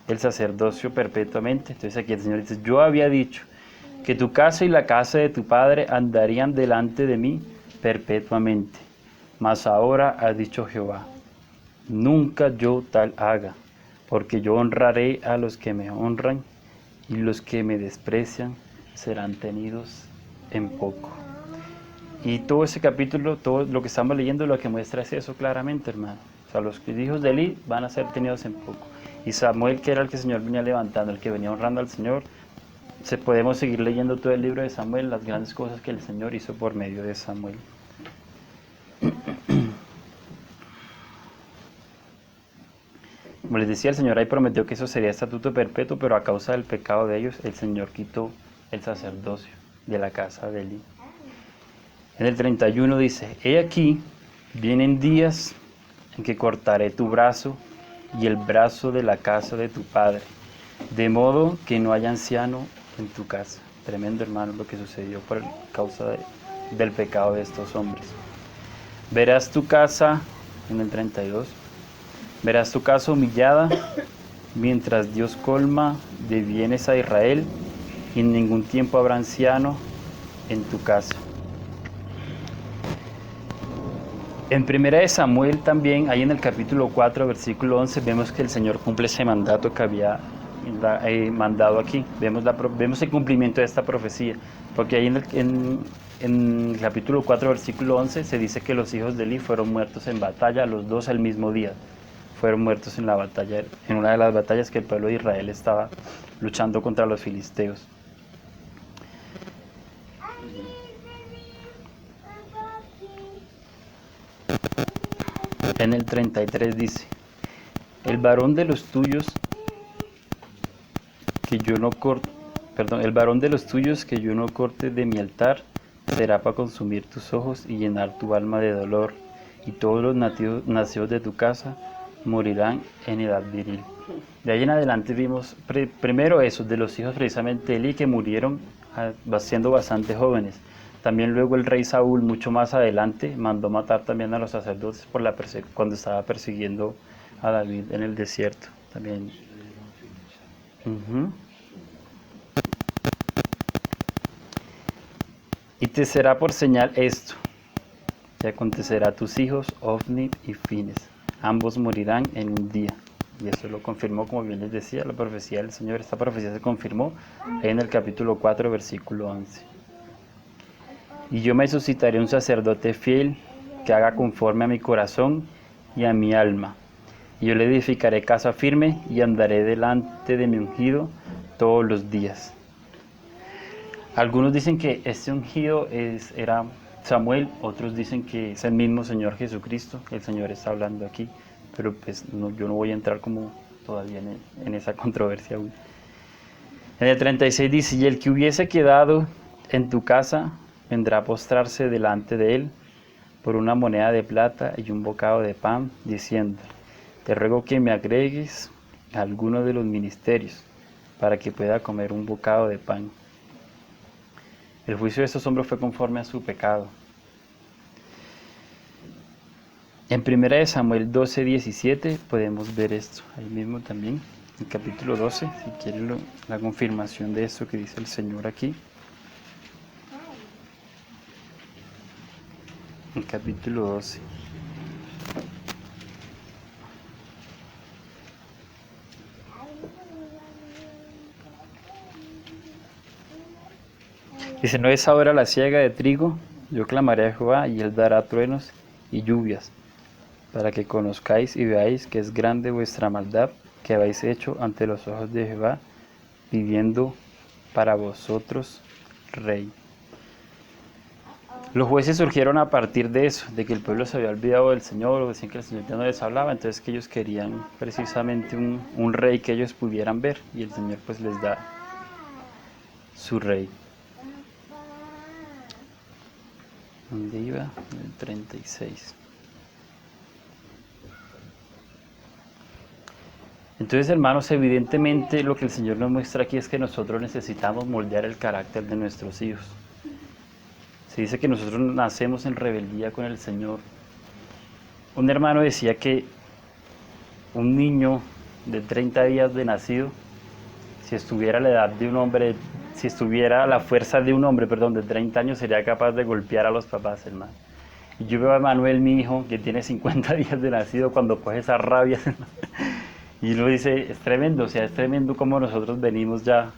el sacerdocio perpetuamente? Entonces aquí el Señor dice: yo había dicho que tu casa y la casa de tu padre andarían delante de mí perpetuamente. Mas ahora ha dicho Jehová: nunca yo tal haga, porque yo honraré a los que me honran, y los que me desprecian serán tenidos en poco. Y todo ese capítulo, todo lo que estamos leyendo, lo que muestra es eso claramente, hermano. O sea, los hijos de Eli van a ser tenidos en poco. Y Samuel, que era el que el Señor venía levantando, el que venía honrando al Señor, podemos seguir leyendo todo el libro de Samuel, las grandes cosas que el Señor hizo por medio de Samuel. Como les decía, el Señor ahí prometió que eso sería estatuto perpetuo, pero a causa del pecado de ellos, el Señor quitó el sacerdocio de la casa de Eli. En el 31 dice: he aquí, vienen días en que cortaré tu brazo y el brazo de la casa de tu padre, de modo que no haya anciano en tu casa. Tremendo, hermano, lo que sucedió por causa del pecado de estos hombres. Verás tu casa, en el 32, verás tu casa humillada, mientras Dios colma de bienes a Israel, y en ningún tiempo habrá anciano en tu casa. En 1 Samuel también, ahí en el capítulo 4, versículo 11, vemos que el Señor cumple ese mandato que había mandado aquí. Vemos el cumplimiento de esta profecía, porque ahí en el capítulo 4, versículo 11, se dice que los hijos de Eli fueron muertos en batalla, los dos el mismo día. Fueron muertos en la batalla, en una de las batallas que el pueblo de Israel estaba luchando contra los filisteos. En el 33 dice: el varón de los tuyos que yo no corte, el varón de los tuyos que yo no corte de mi altar será para consumir tus ojos y llenar tu alma de dolor, y todos los nacidos de tu casa morirán en edad viril. De ahí en adelante vimos primero esos de los hijos precisamente de Eli, que murieron siendo bastante jóvenes. También luego el rey Saúl, mucho más adelante, mandó matar también a los sacerdotes cuando estaba persiguiendo a David en el desierto. También. Y te será por señal esto: que acontecerá a tus hijos, Ofni y Fines, ambos morirán en un día. Y eso lo confirmó, como bien les decía, la profecía del Señor. Esta profecía se confirmó en el capítulo 4, versículo 11. Y yo me suscitaré un sacerdote fiel, que haga conforme a mi corazón y a mi alma. Y yo le edificaré casa firme, y andaré delante de mi ungido todos los días. Algunos dicen que este ungido era Samuel, otros dicen que es el mismo Señor Jesucristo. El Señor está hablando aquí, pero pues yo no voy a entrar como todavía en esa controversia aún. En el 36 dice: y el que hubiese quedado en tu casa vendrá a postrarse delante de él por una moneda de plata y un bocado de pan, diciendo: te ruego que me agregues a alguno de los ministerios para que pueda comer un bocado de pan. El juicio de estos hombres fue conforme a su pecado. En 1 Samuel 12, 17 podemos ver esto, ahí mismo también, en capítulo 12, si quieren la confirmación de esto que dice el Señor aquí. En capítulo 12. Dice: no es ahora la siega de trigo, yo clamaré a Jehová, y él dará truenos y lluvias, para que conozcáis y veáis que es grande vuestra maldad que habéis hecho ante los ojos de Jehová, pidiendo para vosotros rey. Los jueces surgieron a partir de eso, de que el pueblo se había olvidado del Señor, o decían que el Señor ya no les hablaba, entonces que ellos querían precisamente un rey que ellos pudieran ver, y el Señor pues les da su rey. ¿Dónde iba? El 36. Entonces, hermanos, evidentemente lo que el Señor nos muestra aquí es que nosotros necesitamos moldear el carácter de nuestros hijos. Se dice que nosotros nacemos en rebeldía con el Señor. Un hermano decía que un niño de 30 días de nacido, si estuviera a la edad de un hombre, si estuviera a la fuerza de un hombre, perdón, de 30 años, sería capaz de golpear a los papás, hermano. Y yo veo a Manuel, mi hijo, que tiene 50 días de nacido, cuando coge esas rabias, y lo dice, es tremendo, o sea, es tremendo como nosotros venimos ya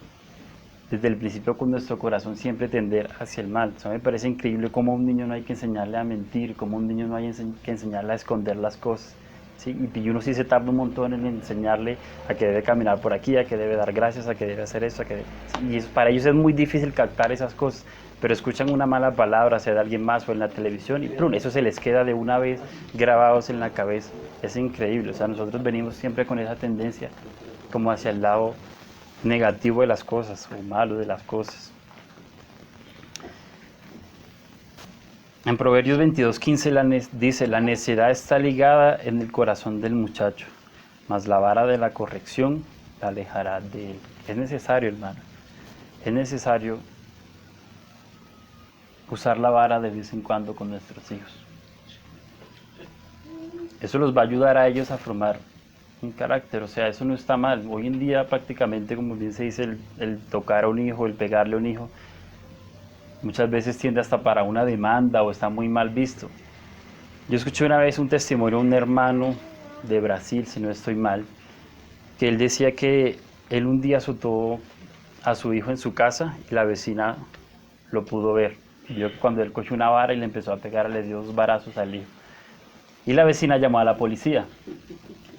desde el principio con nuestro corazón siempre tender hacia el mal. Eso me parece increíble cómo a un niño no hay que enseñarle a mentir, cómo a un niño no hay que enseñarle a esconder las cosas. ¿Sí? Y uno sí se tarda un montón en enseñarle a que debe caminar por aquí, a que debe dar gracias, a que debe hacer eso, y eso, para ellos es muy difícil captar esas cosas, pero escuchan una mala palabra, sea de alguien más o en la televisión, y ¡plum!, eso se les queda de una vez grabados en la cabeza. Es increíble, o sea, nosotros venimos siempre con esa tendencia como hacia el lado negativo de las cosas, o malo de las cosas. En Proverbios 22:15 dice, la necedad está ligada en el corazón del muchacho, mas la vara de la corrección la alejará de él. Es necesario, hermano, es necesario usar la vara de vez en cuando con nuestros hijos. Eso los va a ayudar a ellos a formar un carácter, o sea, eso no está mal. Hoy en día prácticamente, como bien se dice, el tocar a un hijo, el pegarle a un hijo, muchas veces tiende hasta para una demanda o está muy mal visto. Yo escuché una vez un testimonio de un hermano de Brasil, si no estoy mal, que él decía que él un día azotó a su hijo en su casa y la vecina lo pudo ver. Vio que cuando él cogió una vara y le empezó a pegar, le dio 2 varazos al hijo. Y la vecina llamó a la policía.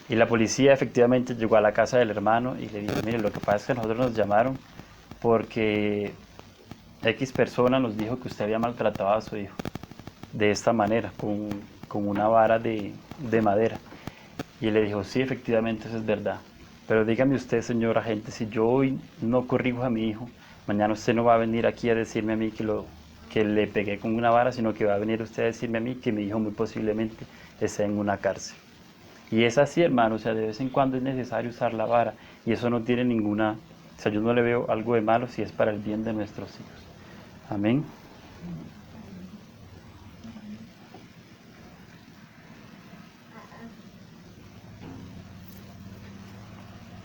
Y la policía efectivamente llegó a la casa del hermano y le dijo, mire, lo que pasa es que nosotros nos llamaron porque X persona nos dijo que usted había maltratado a su hijo de esta manera, con una vara de madera. Y él le dijo, sí, efectivamente eso es verdad. Pero dígame usted, señor agente, si yo hoy no corrijo a mi hijo, mañana usted no va a venir aquí a decirme a mí que le pegué con una vara, sino que va a venir usted a decirme a mí que mi hijo muy posiblemente esté en una cárcel. Y es así, hermano, o sea, de vez en cuando es necesario usar la vara. Y eso no tiene ninguna, o sea, yo no le veo algo de malo si es para el bien de nuestros hijos. Amén.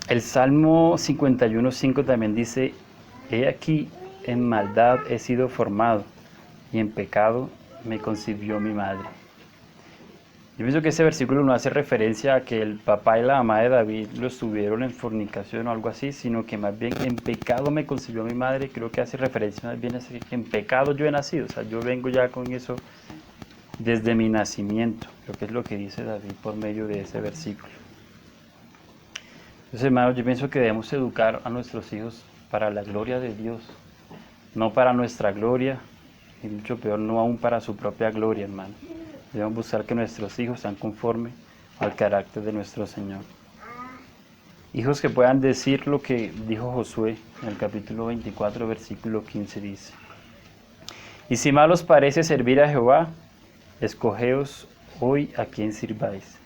El Salmo 51:5 también dice, he aquí, en maldad he sido formado, y en pecado me concibió mi madre. Yo pienso que ese versículo no hace referencia a que el papá y la mamá de David lo estuvieron en fornicación o algo así, sino que más bien en pecado me concibió mi madre. Creo que hace referencia más bien a que en pecado yo he nacido, o sea, yo vengo ya con eso desde mi nacimiento. Creo que es lo que dice David por medio de ese versículo. Entonces, hermanos, yo pienso que debemos educar a nuestros hijos para la gloria de Dios, no para nuestra gloria, y mucho peor, no aún para su propia gloria, hermano. Debemos buscar que nuestros hijos sean conformes al carácter de nuestro Señor. Hijos que puedan decir lo que dijo Josué en el capítulo 24, versículo 15 dice, y si mal os parece servir a Jehová, escogeos hoy a quién sirváis.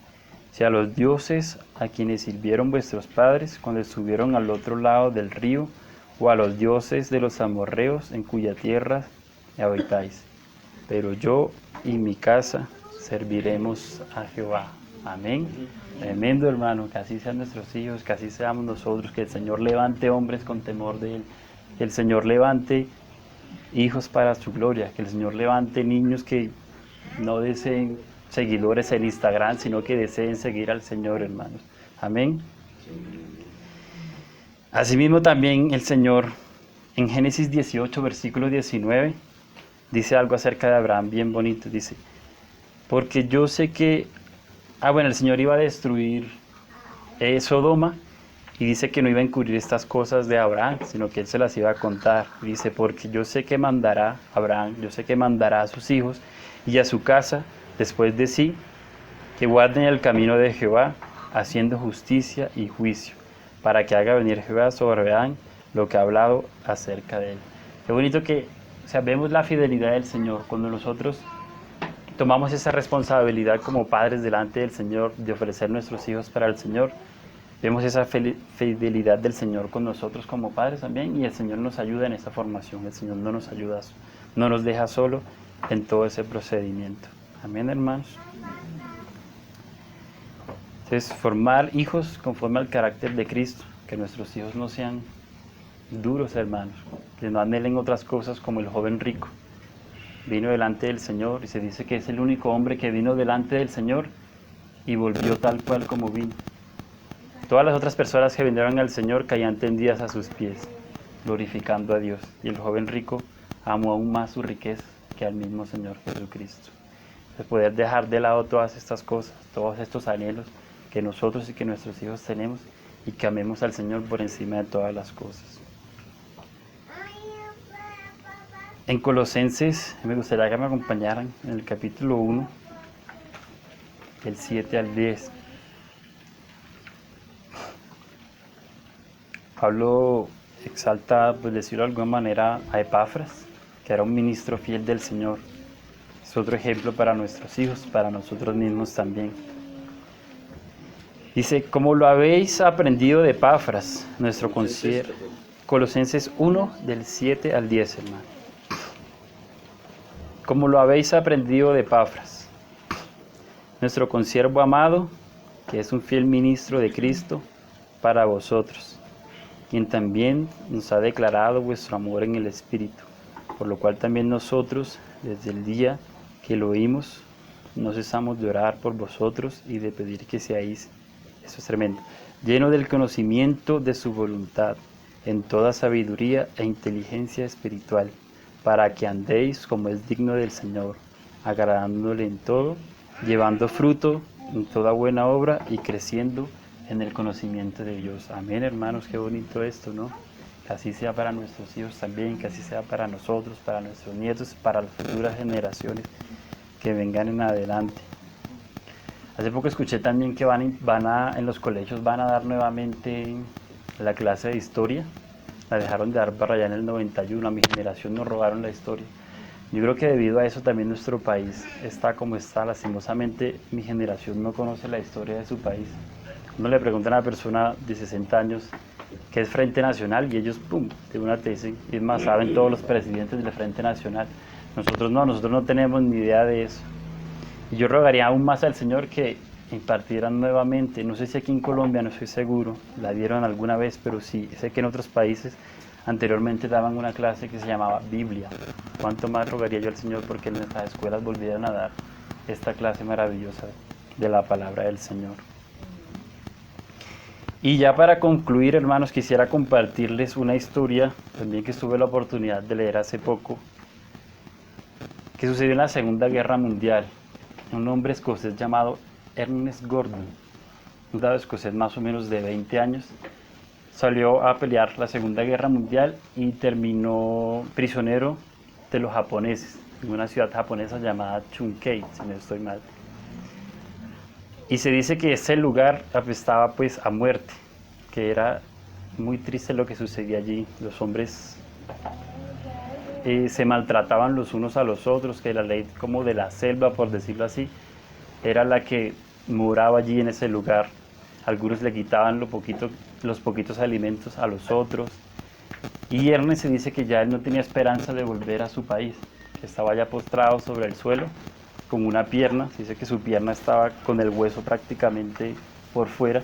Si a los dioses a quienes sirvieron vuestros padres cuando estuvieron al otro lado del río, o a los dioses de los amorreos en cuya tierra habitáis. Pero yo y mi casa serviremos a Jehová. Amén. Tremendo, hermano, que así sean nuestros hijos, que así seamos nosotros, que el Señor levante hombres con temor de Él, que el Señor levante hijos para su gloria, que el Señor levante niños que no deseen seguidores en Instagram, sino que deseen seguir al Señor, hermanos. Amén. Asimismo también el Señor en Génesis 18, versículo 19, dice algo acerca de Abraham bien bonito, dice, porque yo sé que, el Señor iba a destruir Sodoma, y dice que no iba a encubrir estas cosas de Abraham, sino que Él se las iba a contar. Dice, porque yo sé que mandará a Abraham, yo sé que mandará a sus hijos y a su casa después de sí, que guarden el camino de Jehová, haciendo justicia y juicio, para que haga venir Jehová sobre Abraham lo que ha hablado acerca de él. Qué bonito que vemos la fidelidad del Señor cuando nosotros tomamos esa responsabilidad como padres delante del Señor de ofrecer nuestros hijos para el Señor. Vemos esa fidelidad del Señor con nosotros como padres también, y el Señor nos ayuda en esa formación. El Señor no nos ayuda, no nos deja solo en todo ese procedimiento. Amén, hermanos. Entonces, formar hijos conforme al carácter de Cristo, que nuestros hijos no sean duros, hermanos, que no anhelen otras cosas, como el joven rico. Vino delante del Señor y se dice que es el único hombre que vino delante del Señor y volvió tal cual como vino. Todas las otras personas que vinieron al Señor caían tendidas a sus pies, glorificando a Dios. Y el joven rico amó aún más su riqueza que al mismo Señor Jesucristo. De poder dejar de lado todas estas cosas, todos estos anhelos que nosotros y que nuestros hijos tenemos, y que amemos al Señor por encima de todas las cosas. En Colosenses, me gustaría que me acompañaran en el capítulo 1, del 7 al 10. Pablo exalta, por decirlo de alguna manera, a Epafras, que era un ministro fiel del Señor. Es otro ejemplo para nuestros hijos, para nosotros mismos también. Dice, como lo habéis aprendido de Epafras, nuestro consiervo. Colosenses 1, del 7 al 10, hermano. Como lo habéis aprendido de Epafras, nuestro consiervo amado, que es un fiel ministro de Cristo para vosotros, quien también nos ha declarado vuestro amor en el Espíritu, por lo cual también nosotros, desde el día que lo oímos, no cesamos de orar por vosotros y de pedir que seáis, eso es tremendo, lleno del conocimiento de su voluntad, en toda sabiduría e inteligencia espiritual, para que andéis como es digno del Señor, agradándole en todo, llevando fruto en toda buena obra y creciendo en el conocimiento de Dios. Amén, hermanos, qué bonito esto, ¿no? Que así sea para nuestros hijos también, que así sea para nosotros, para nuestros nietos, para las futuras generaciones que vengan en adelante. Hace poco escuché también que en los colegios van a dar nuevamente la clase de historia. La dejaron de dar para allá en el 91, a mi generación nos robaron la historia. Yo creo que debido a eso también nuestro país está como está. Lastimosamente mi generación no conoce la historia de su país. Uno le pregunta a una persona de 60 años qué es Frente Nacional y ellos, pum, de una te dicen, y es más, saben todos los presidentes del Frente Nacional. Nosotros no tenemos ni idea de eso. Y yo rogaría aún más al Señor que impartieran nuevamente, no sé si aquí en Colombia, no estoy seguro, la dieron alguna vez, pero sí, sé que en otros países anteriormente daban una clase que se llamaba Biblia. Cuánto más rogaría yo al Señor porque en nuestras escuelas volvieran a dar esta clase maravillosa de la palabra del Señor. Y ya para concluir, hermanos, quisiera compartirles una historia también que tuve la oportunidad de leer hace poco, que sucedió en la Segunda Guerra Mundial. Un hombre escocés llamado Ernest Gordon, un dado escocés más o menos de 20 años, salió a pelear la Segunda Guerra Mundial y terminó prisionero de los japoneses, en una ciudad japonesa llamada Chungkei, si no estoy mal. Y se dice que ese lugar apestaba pues a muerte, que era muy triste lo que sucedía allí. Los hombres se maltrataban los unos a los otros, que la ley como de la selva, por decirlo así, era la que moraba allí en ese lugar. Algunos le quitaban los poquitos alimentos a los otros. Y Ernest se dice que ya él no tenía esperanza de volver a su país, que estaba ya postrado sobre el suelo, con una pierna, se dice que su pierna estaba con el hueso prácticamente por fuera,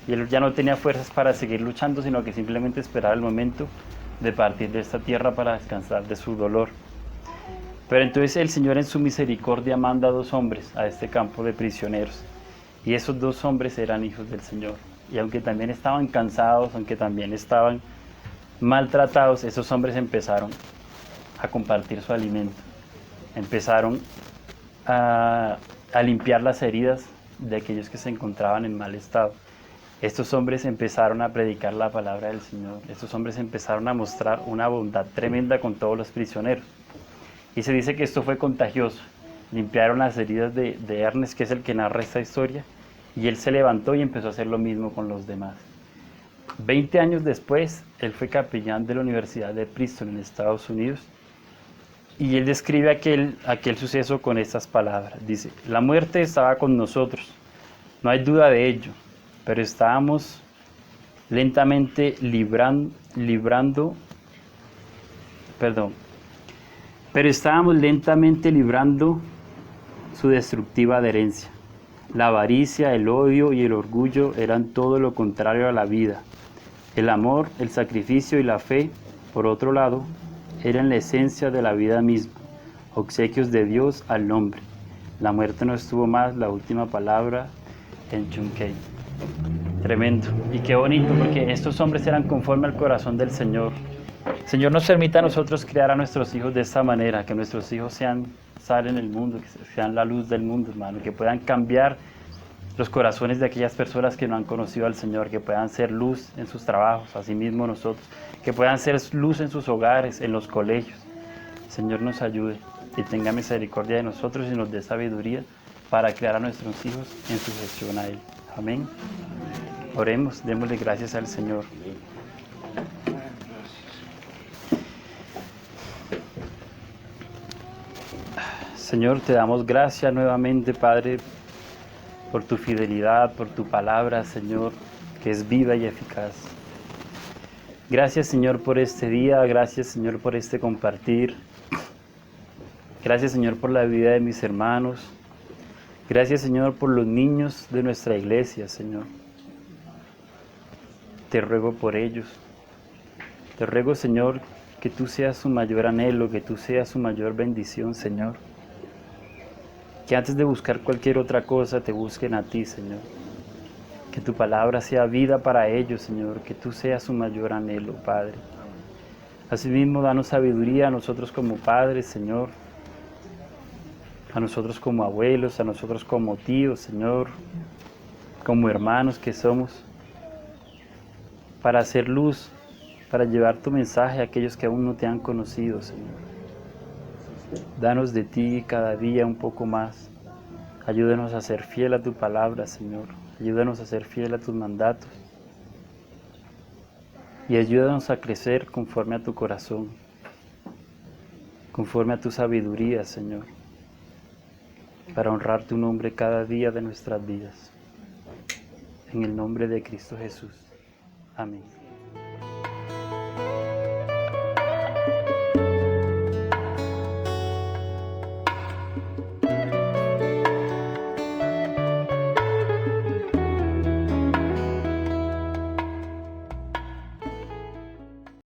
y él ya no tenía fuerzas para seguir luchando, sino que simplemente esperaba el momento de partir de esta tierra para descansar de su dolor. Pero entonces el Señor en su misericordia manda a 2 hombres a este campo de prisioneros, y esos 2 hombres eran hijos del Señor, y aunque también estaban cansados, aunque también estaban maltratados, esos hombres empezaron a compartir su alimento, empezaron a limpiar las heridas de aquellos que se encontraban en mal estado. Estos hombres empezaron a predicar la palabra del Señor. Estos hombres empezaron a mostrar una bondad tremenda con todos los prisioneros. Y se dice que esto fue contagioso. Limpiaron las heridas de Ernest, que es el que narra esta historia, y él se levantó y empezó a hacer lo mismo con los demás. 20 años después, él fue capellán de la Universidad de Princeton en Estados Unidos, y él describe aquel suceso con estas palabras. Dice, la muerte estaba con nosotros, no hay duda de ello, pero estábamos lentamente pero estábamos lentamente librando su destructiva adherencia. La avaricia, el odio y el orgullo eran todo lo contrario a la vida. El amor, el sacrificio y la fe, por otro lado, eran la esencia de la vida misma, obsequios de Dios al hombre. La muerte no estuvo más la última palabra en Chunkey. Tremendo. Y qué bonito, porque estos hombres eran conforme al corazón del Señor. Señor, nos permita a nosotros crear a nuestros hijos de esta manera, que nuestros hijos sean sal en el mundo, que sean la luz del mundo, hermano, que puedan cambiar los corazones de aquellas personas que no han conocido al Señor, que puedan ser luz en sus trabajos, así mismo nosotros, que puedan ser luz en sus hogares, en los colegios. Señor, nos ayude y tenga misericordia de nosotros y nos dé sabiduría para crear a nuestros hijos en sujeción a Él. Amén. Oremos, démosle gracias al Señor. Señor, te damos gracias nuevamente, Padre, por tu fidelidad, por tu palabra, Señor, que es viva y eficaz. Gracias, Señor, por este día, gracias, Señor, por este compartir. Gracias, Señor, por la vida de mis hermanos. Gracias, Señor, por los niños de nuestra iglesia, Señor. Te ruego por ellos. Te ruego, Señor, que tú seas su mayor anhelo, que tú seas su mayor bendición, Señor. Que antes de buscar cualquier otra cosa, te busquen a ti, Señor. Que tu palabra sea vida para ellos, Señor. Que tú seas su mayor anhelo, Padre. Asimismo, danos sabiduría a nosotros como padres, Señor. A nosotros como abuelos, a nosotros como tíos, Señor. Como hermanos que somos. Para hacer luz, para llevar tu mensaje a aquellos que aún no te han conocido, Señor. Danos de ti cada día un poco más. Ayúdanos a ser fiel a tu palabra, Señor. Ayúdanos a ser fiel a tus mandatos. Y ayúdanos a crecer conforme a tu corazón, conforme a tu sabiduría, Señor, para honrar tu nombre cada día de nuestras vidas. En el nombre de Cristo Jesús. Amén.